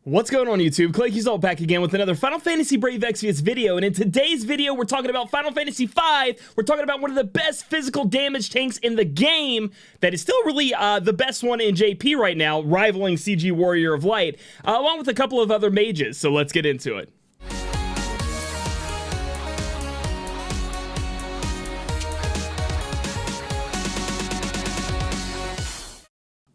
What's going on YouTube? Claic Yuzolt back again with another Final Fantasy Brave Exvius video, and in today's video we're talking about Final Fantasy V. We're talking about one of the best physical damage tanks in the game that is still really the best one in JP right now, rivaling CG Warrior of Light, along with a couple of other mages, so let's get into it.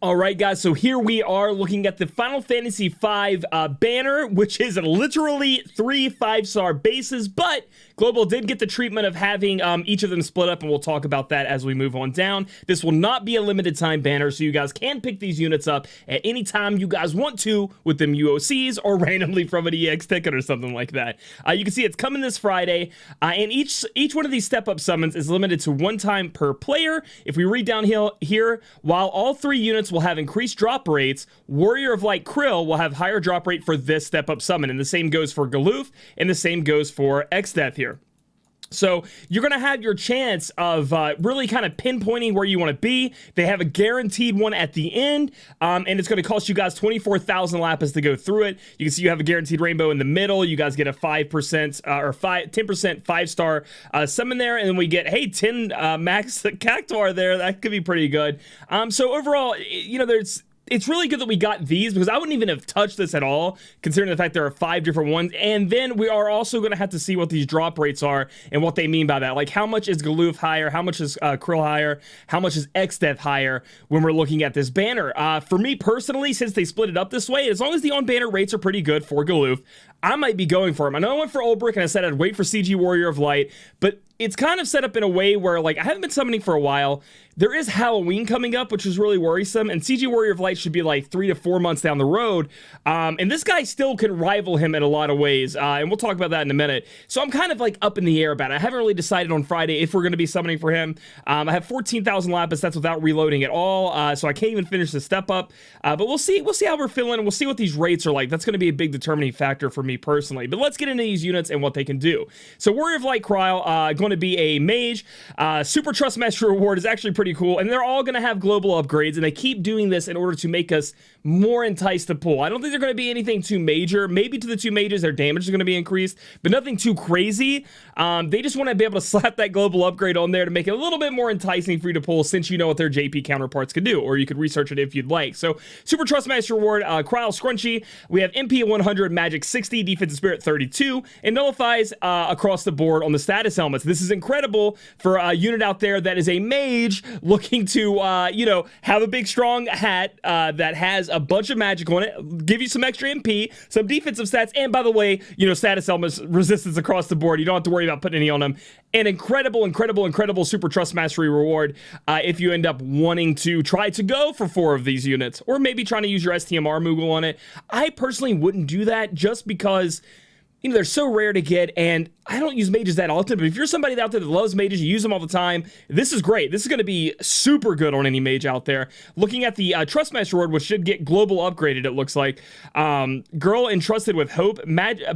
Alright guys, so here we are looking at the Final Fantasy V banner, which is literally 3 5-star bases, but Global did get the treatment of having each of them split up, and we'll talk about that as we move on down. This will not be a limited time banner, so you guys can pick these units up at any time you guys want to with them UOCs or randomly from an EX ticket or something like that. You can see it's coming this Friday, and each one of these step-up summons is limited to 1 time per player. If we read down here, while all 3 units will have increased drop rates, Warrior of Light Krile will have higher drop rate for this step-up summon, and the same goes for Galuf, and the same goes for Exdeath here. So you're going to have your chance of really kind of pinpointing where you want to be. They have a guaranteed one at the end, and it's going to cost you guys 24,000 lapis to go through it. You can see you have a guaranteed rainbow in the middle. You guys get a 5% or 10% 5-star summon there, and then we get, hey, 10 max cactuar there. That could be pretty good. So overall, you know, it's really good that we got these, because I wouldn't even have touched this at all, considering the fact there are 5 different ones. And then we are also going to have to see what these drop rates are and what they mean by that. Like, how much is Galuf higher? How much is Krile higher? How much is Exdeath higher when we're looking at this banner? For me personally, since they split it up this way, as long as the on-banner rates are pretty good for Galuf, I might be going for him. I know I went for Old Brick, and I said I'd wait for CG Warrior of Light, but it's kind of set up in a way where, like, I haven't been summoning for a while. There is Halloween coming up, which is really worrisome, and CG Warrior of Light should be like 3 to 4 months down the road, and this guy still can rival him in a lot of ways, and we'll talk about that in a minute. So I'm kind of like up in the air about it. I haven't really decided on Friday if we're going to be summoning for him. I have 14,000 lapis. That's without reloading at all, so I can't even finish the step up, but we'll see how we're feeling, and we'll see what these rates are like. That's going to be a big determining factor for me personally, but let's get into these units and what they can do. So Warrior of Light Krile, going to be a mage. Super Trust Master reward is actually pretty cool, and they're all going to have global upgrades, and they keep doing this in order to make us more enticed to pull. I don't think they're going to be anything too major. Maybe to the 2 mages their damage is going to be increased, but nothing too crazy. They just want to be able to slap that global upgrade on there to make it a little bit more enticing for you to pull, since you know what their JP counterparts can do, or you could research it if you'd like. So Super Trust Master reward, Krile Scrunchy. We have MP 100, Magic 60, Defensive Spirit 32, and nullifies across the board on the status helmets. This is incredible for a unit out there that is a mage looking to, you know, have a big strong hat that has a bunch of magic on it, give you some extra MP, some defensive stats, and by the way, you know, status helmets resistance across the board. You don't have to worry about putting any on them. An incredible Super Trust Mastery reward if you end up wanting to try to go for 4 of these units, or maybe trying to use your STMR Moogle on it. I personally wouldn't do that, just because, you know, they're so rare to get, and I don't use mages that often, but if you're somebody out there that loves mages, you use them all the time, this is great. This is going to be super good on any mage out there. Looking at the Trust Master reward, which should get global upgraded, it looks like. Girl Entrusted with Hope,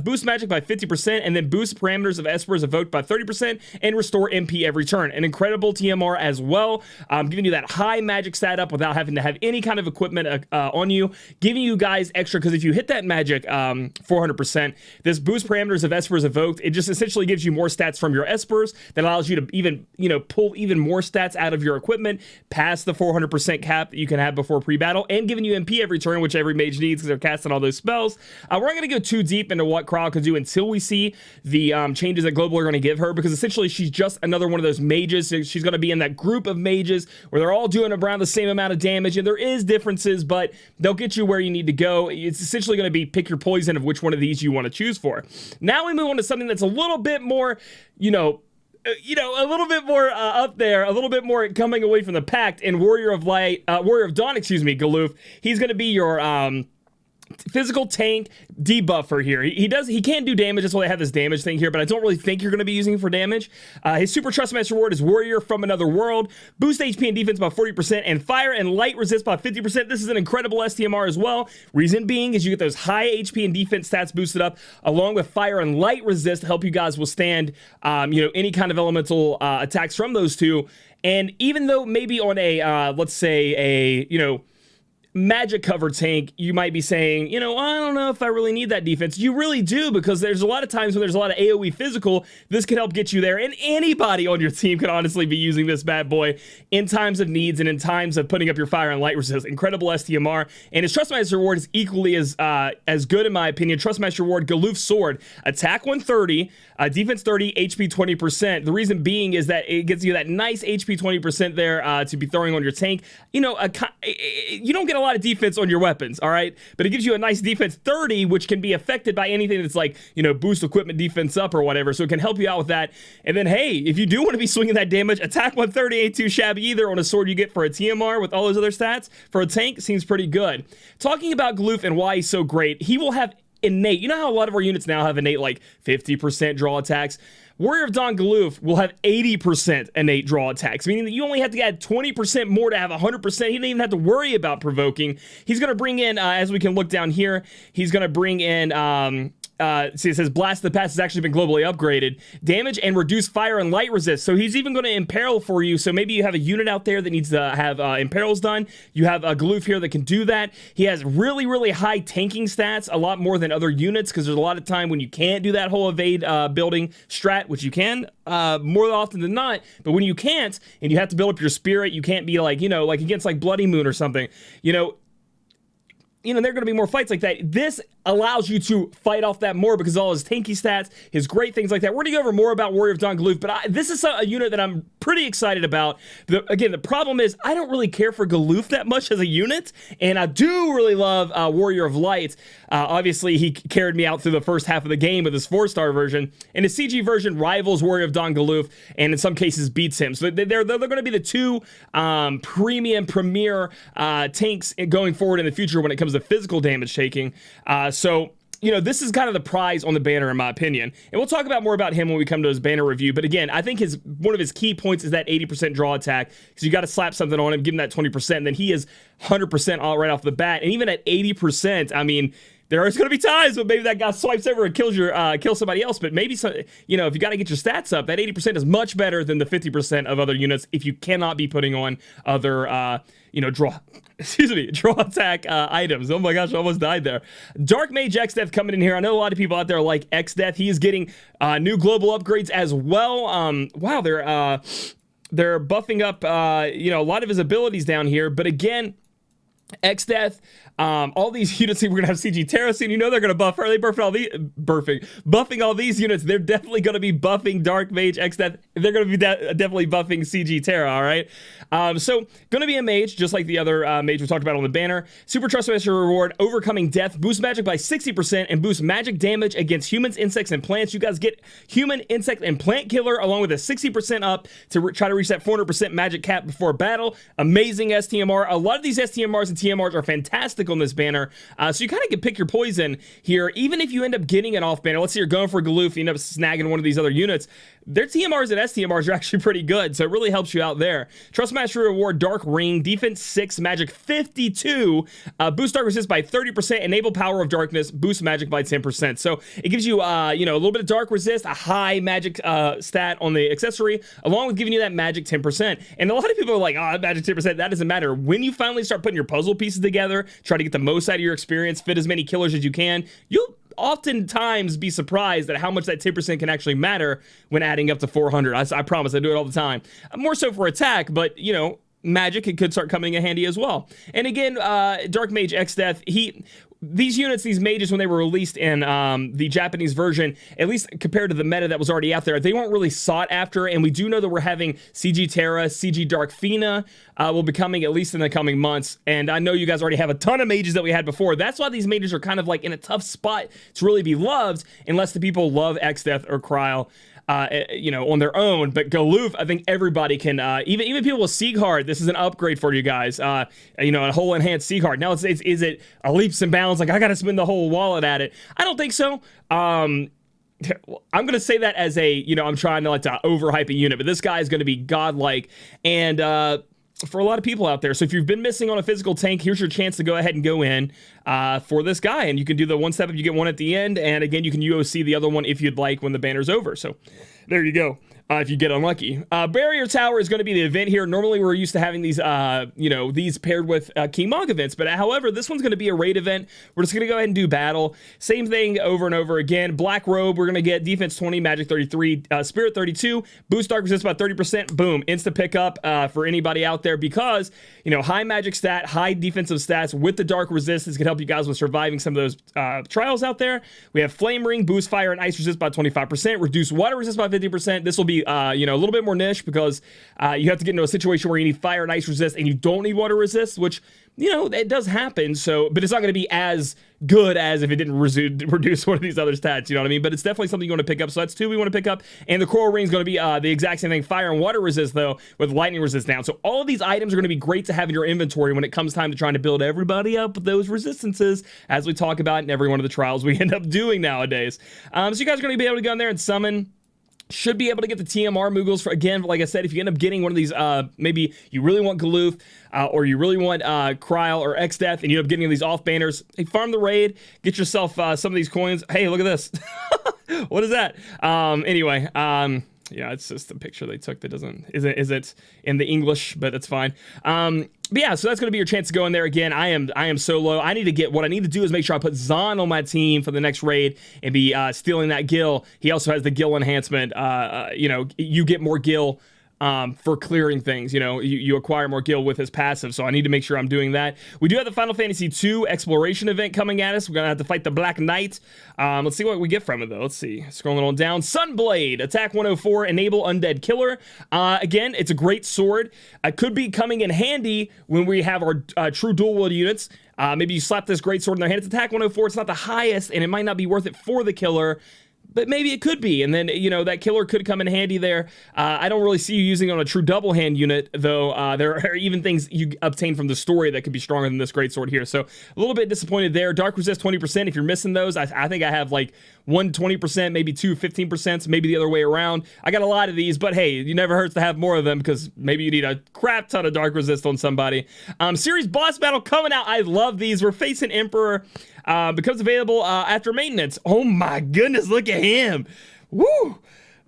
boost magic by 50%, and then boost parameters of Espers evoked by 30%, and restore MP every turn. An incredible TMR as well, giving you that high magic stat up without having to have any kind of equipment on you, giving you guys extra, because if you hit that magic 400%, this boost parameters of Espers evoked, it just essentially gives you more stats from your Espers that allows you to even, you know, pull even more stats out of your equipment past the 400% cap that you can have before pre-battle, and giving you MP every turn, which every mage needs because they're casting all those spells. We're not going to go too deep into what Krile can do until we see the changes that Global are going to give her, because essentially she's just another one of those mages. So she's going to be in that group of mages where they're all doing around the same amount of damage, and there is differences, but they'll get you where you need to go. It's essentially going to be pick your poison of which one of these you want to choose for. Now we move on to something that's a little bit more, you know, a little bit more up there, a little bit more coming away from the pact. And Warrior of Dawn, excuse me, Galuf. He's going to be your physical tank debuffer here. He can do damage. That's why they have this damage thing here, but I don't really think you're going to be using him for damage. His Super Trust Master reward is Warrior from Another World. Boost HP and defense by 40%, and fire and light resist by 50%. This is an incredible STMR as well. Reason being is you get those high HP and defense stats boosted up, along with fire and light resist to help you guys withstand, you know, any kind of elemental attacks from those two. And even though maybe on a, let's say a, you know, magic cover tank, you might be saying, you know, I don't know if I really need that defense. You really do, because there's a lot of times when there's a lot of AoE physical, this can help get you there, and anybody on your team could honestly be using this bad boy in times of needs and in times of putting up your fire and light resist. Incredible STMR, and his Trustmaster reward is equally as good in my opinion. Trustmaster reward, Galuf Sword, attack 130, defense 30, HP 20%. The reason being is that it gets you that nice HP 20% there to be throwing on your tank. You know, you don't get a lot of defense on your weapons, all right? But it gives you a nice defense 30, which can be affected by anything that's like, you know, boost equipment defense up or whatever. So it can help you out with that. And then, hey, if you do want to be swinging that damage, attack 130 ain't too shabby either on a sword you get for a TMR with all those other stats. For a tank, seems pretty good. Talking about Galuf and why he's so great, he will have innate. You know how a lot of our units now have innate like 50% draw attacks? Warrior of Dawn Galuf will have 80% innate draw attacks, meaning that you only have to add 20% more to have 100%. He didn't even have to worry about provoking. He's going to bring in, as we can look down here, he's going to bring in, see, it says Blast of the Past has actually been globally upgraded. Damage and reduce fire and light resist. So he's even going to imperil for you. So maybe you have a unit out there that needs to have imperils done. You have a Galuf here that can do that. He has really, really high tanking stats, a lot more than other units, because there's a lot of time when you can't do that whole evade building strat, which you can more often than not. But when you can't, and you have to build up your spirit, you can't be like, you know, like against like Bloody Moon or something, you know, there are going to be more fights like that. This allows you to fight off that more because of all his tanky stats, his great things like that. We're going to go over more about Warrior of Dawn Galuf, but this is a unit that I'm pretty excited about. Again, the problem is I don't really care for Galuf that much as a unit, and I do really love Warrior of Light. Obviously, he carried me out through the first half of the game with his 4-star version, and his CG version rivals Warrior of Dawn Galuf, and in some cases beats him. So they're going to be the two premier tanks going forward in the future when it comes to physical damage taking. So, you know, this is kind of the prize on the banner, in my opinion. And we'll talk about more about him when we come to his banner review. But again, I think one of his key points is that 80% draw attack. Because you got to slap something on him, give him that 20%. And then he is 100% all right off the bat. And even at 80%, I mean, there is going to be times when maybe that guy swipes over and kills somebody else. But maybe, you know, if you got to get your stats up, that 80% is much better than the 50% of other units if you cannot be putting on other, you know, draw attack items. Oh my gosh, I almost died there. Dark Mage Exdeath coming in here. I know a lot of people out there like Exdeath. He is getting new global upgrades as well. Wow, they're buffing up, you know, a lot of his abilities down here. But again, Exdeath, all these units, we're gonna have CG Terra soon. You know they're gonna buff. Are they buffing all these units? They're definitely gonna be buffing Dark Mage Exdeath. They're gonna be definitely buffing CG Terra. All right. So gonna be a mage just like the other mage we talked about on the banner. Super Trustmaster reward: overcoming death, boost magic by 60%, and boost magic damage against humans, insects, and plants. You guys get human, insect, and plant killer along with a 60% up to try to reach that 400% magic cap before battle. Amazing STMR. A lot of these STMRs and TMRs are fantastic on this banner, so you kind of can pick your poison here. Even if you end up getting an off banner, let's say you're going for Galuf, you end up snagging one of these other units, their TMRs and STMRs are actually pretty good, so it really helps you out there. Trustmaster reward: Dark Ring, defense 6, magic 52, boost dark resist by 30%, enable power of darkness, boost magic by 10%. So it gives you, you know, a little bit of dark resist, a high magic stat on the accessory, along with giving you that magic 10%. And a lot of people are like, oh, magic 10%, that doesn't matter. When you finally start putting your puzzle pieces together, try to get the most out of your experience, fit as many killers as you can, you'll oftentimes be surprised at how much that 10% can actually matter when adding up to 400. I promise, I do it all the time. More so for attack, but, you know, magic, it could start coming in handy as well. And again, Dark Mage Exdeath, these units, these mages, when they were released in the Japanese version, at least compared to the meta that was already out there, they weren't really sought after, and we do know that we're having CG Terra, CG Dark Fina will be coming at least in the coming months, and I know you guys already have a ton of mages that we had before. That's why these mages are kind of like in a tough spot to really be loved, unless the people love Exdeath or Krile, you know, on their own. But Galuf, I think everybody can, even people with Sieghard, this is an upgrade for you guys. You know, a whole enhanced Sieghard. Now, is it a leaps and bounds? Like, I gotta spend the whole wallet at it. I don't think so. I'm gonna say that as a, you know, I'm trying to like to overhype a unit, but this guy is gonna be godlike, and for a lot of people out there. So if you've been missing on a physical tank, here's your chance to go ahead and go in. for this guy. And you can do the one step up, you get one at the end. And again, you can UOC the other one if you'd like when the banner's over. So there you go. If you get unlucky. Barrier Tower is going to be the event here. Normally, we're used to having these, these paired with King Mog events. But however, this one's going to be a raid event. We're just going to go ahead and do battle. Same thing over and over again. Black Robe, we're going to get defense 20, magic 33, spirit 32, boost dark resist about 30%. Boom, insta pickup for anybody out there because, high magic stat, high defensive stats with the dark resist is going to help you guys with surviving some of those trials out there. We have Flame Ring, boost fire and ice resist by 25%, reduce water resist by 50%. This will be a little bit more niche because you have to get into a situation where you need fire and ice resist and you don't need water resist, which, it does happen. So, but it's not going to be as good as if it didn't reduce one of these other stats, you know what I mean? But it's definitely something you want to pick up. So that's two we want to pick up. And the Coral Ring is going to be the exact same thing, fire and water resist though, with lightning resist down. So all of these items are going to be great to have in your inventory when it comes time to trying to build everybody up with those resistances, as we talk about in every one of the trials we end up doing nowadays. So you guys are going to be able to go in there and summon. Should be able to get the TMR Moogles for, again, like I said, if you end up getting one of these, maybe you really want Galuf, or you really want Krile or Exdeath, and you end up getting these off banners, hey, farm the raid, get yourself some of these coins. Hey, look at this. What is that? Anyway, yeah, it's just a picture they took that isn't in the English, but it's fine. But yeah, so that's going to be your chance to go in there again. I am so low. I need to get, what I need to do is make sure I put Zahn on my team for the next raid and be stealing that gil. He also has the gil enhancement. You get more gil for clearing things. You acquire more gil with his passive, so I need to make sure I'm doing that. We do have the Final Fantasy II exploration event coming at us. We're gonna have to fight the Black Knight. Let's see what we get from it though. Let's see. Scrolling on down. Sunblade, attack 104, enable undead killer. Again, it's a great sword. It could be coming in handy when we have our true dual wield units. Maybe you slap this great sword in their hand. It's attack 104. It's not the highest, and it might not be worth it for the killer. But maybe it could be, and then, that killer could come in handy there. I don't really see you using it on a true double hand unit, though. There are even things you obtain from the story that could be stronger than this greatsword here. So a little bit disappointed there. Dark resist 20%. If you're missing those, I think I have like one 20%, maybe two 15%, maybe the other way around. I got a lot of these, but hey, you never hurts to have more of them because maybe you need a crap ton of dark resist on somebody. Series boss battle coming out. I love these. We're facing Emperor. Becomes available after maintenance. Oh my goodness, look at him. Woo!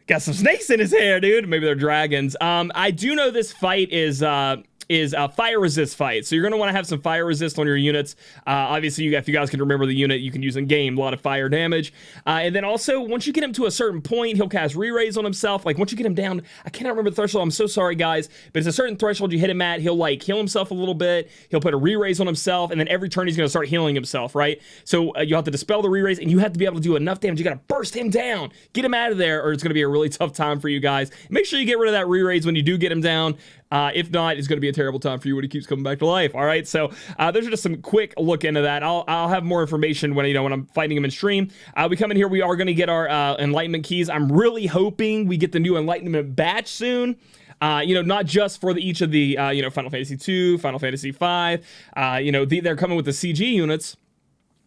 Got some snakes in his hair, dude. Maybe they're dragons. I do know this fight is a fire resist fight. So you're going to want to have some fire resist on your units. Obviously, if you guys can remember the unit, you can use in game, a lot of fire damage. And then also, once you get him to a certain point, he'll cast re-raise on himself. Like, once you get him down, I cannot remember the threshold. I'm so sorry, guys. But it's a certain threshold you hit him at. He'll, heal himself a little bit. He'll put a re-raise on himself. And then every turn, he's going to start healing himself, right? So you have to dispel the re-raise, and you have to be able to do enough damage. You got to burst him down. Get him out of there, or it's going to be a really tough time for you guys. Make sure you get rid of that re-raise when you do get him down. If not, it's going to be a terrible time for you when he keeps coming back to life. All right, so those are just some quick look into that. I'll have more information when I'm fighting him in stream. We come in here. We are going to get our enlightenment keys. I'm really hoping we get the new enlightenment batch soon. Not just for each of the Final Fantasy 2, Final Fantasy 5. They're coming with the CG units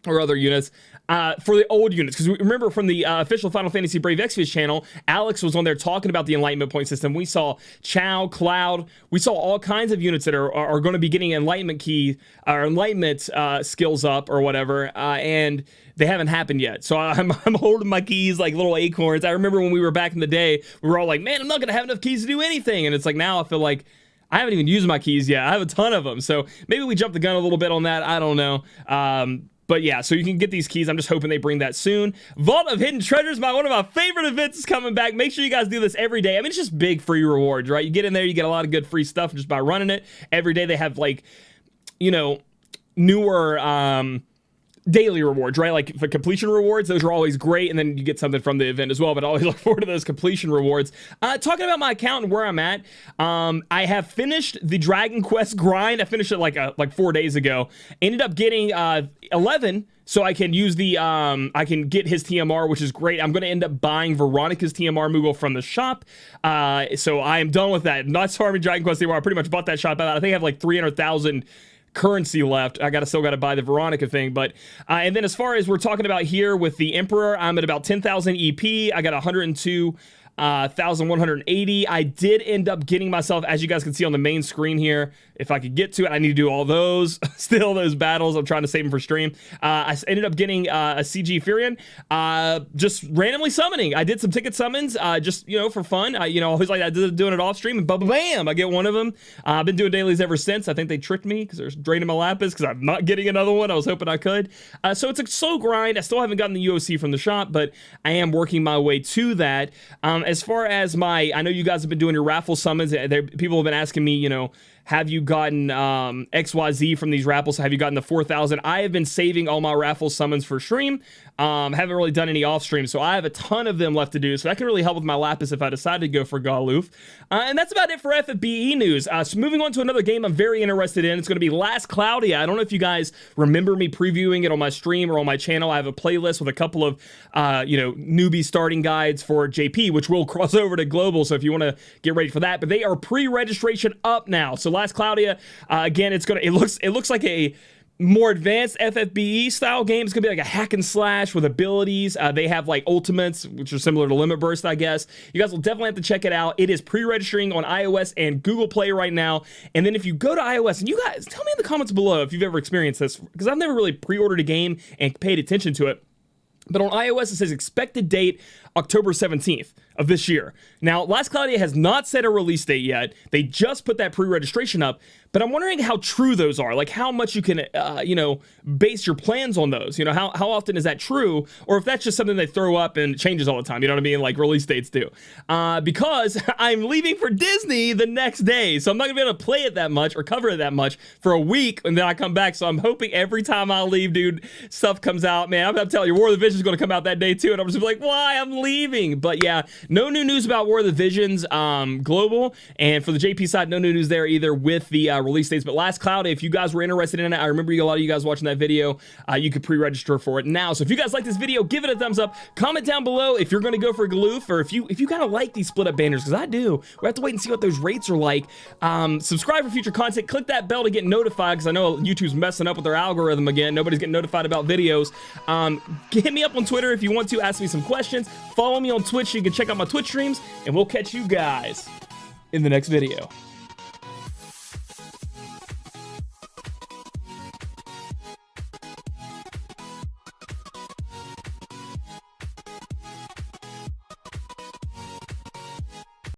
or other units. For the old units, because remember from the official Final Fantasy Brave Exvius channel, Alex was on there talking about the enlightenment point system. We saw Chow, Cloud, we saw all kinds of units that are going to be getting enlightenment key or enlightenment skills up or whatever, and they haven't happened yet. So I'm holding my keys like little acorns. I remember when we were back in the day, we were all like, man, I'm not going to have enough keys to do anything, and it's like now I feel like I haven't even used my keys yet. I have a ton of them, so maybe we jumped the gun a little bit on that. I don't know. But yeah, so you can get these keys. I'm just hoping they bring that soon. Vault of Hidden Treasures, one of my favorite events is coming back. Make sure you guys do this every day. I mean, it's just big free rewards, right? You get in there, you get a lot of good free stuff just by running it. Every day they have newer daily rewards, right? Like for completion rewards, those are always great, and then you get something from the event as well, but I always look forward to those completion rewards. Talking about my account and where I'm at, I have finished the Dragon Quest grind. I finished it like 4 days ago. Ended up getting 11, so I can use I can get his TMR, which is great. I'm going to end up buying Veronica's TMR Moogle from the shop, so I am done with that. Not farming Dragon Quest anymore. I pretty much bought that shop out. I think I have like 300,000 currency left. I still got to buy the Veronica thing, but and then as far as we're talking about here with the Emperor, I'm at about 10,000 EP. I got 102 1,180. I did end up getting myself, as you guys can see on the main screen here, if I could get to it, I need to do all those, still those battles. I'm trying to save them for stream. I ended up getting a CG Furion, just randomly summoning. I did some ticket summons, just, you know, for fun. You know, always like I did doing it off stream, and bam, I get one of them. I've been doing dailies ever since. I think they tricked me because they're draining my lapis because I'm not getting another one. I was hoping I could. So it's a slow grind. I still haven't gotten the UOC from the shop, but I am working my way to that. As far as I know you guys have been doing your raffle summons. People have been asking me, you know, have you gotten XYZ from these raffles? Have you gotten the 4,000? I have been saving all my raffle summons for stream. Haven't really done any off stream, so I have a ton of them left to do. So that can really help with my lapis if I decide to go for Galuf. And that's about it for FFBE news. So moving on to another game I'm very interested in. It's going to be Last Claudia. I don't know if you guys remember me previewing it on my stream or on my channel. I have a playlist with a couple of you know, newbie starting guides for JP, which will cross over to global. So if you want to get ready for that, but they are pre-registration up now. So Last Claudia, again, it looks like a more advanced FFBE style game. It's gonna be like a hack and slash with abilities. They have like ultimates, which are similar to Limit Burst, I guess. You guys will definitely have to check it out. It is pre-registering on iOS and Google Play right now. And then if you go to iOS, and you guys tell me in the comments below if you've ever experienced this, because I've never really pre-ordered a game and paid attention to it. But on iOS, it says expected date October 17th of this year. Now, Last Claudia has not set a release date yet. They just put that pre-registration up, but I'm wondering how true those are. Like how much you can, you know, base your plans on those. You know, how often is that true? Or if that's just something they throw up and it changes all the time, you know what I mean? Like release dates do. Because I'm leaving for Disney the next day, so I'm not gonna be able to play it that much or cover it that much for a week, and then I come back. So I'm hoping every time I leave, dude, stuff comes out. Man, I'm telling you, War of the Visions is gonna come out that day too, and I'm just like, why? I'm leaving. But yeah, no new news about War of the Visions global, and for the JP side, no new news there either with the release dates. But Last Claudia, if you guys were interested in it, I remember a lot of you guys watching that video. You could pre-register for it now. So if you guys like this video, give it a thumbs up. Comment down below if you're going to go for Galuf, or if you kind of like these split up banners, because I do. We have to wait and see what those rates are like. Subscribe for future content. Click that bell to get notified, because I know YouTube's messing up with their algorithm again. Nobody's getting notified about videos. Hit me up on Twitter if you want to. Ask me some questions. Follow me on Twitch so you can check out my Twitch streams, and we'll catch you guys in the next video.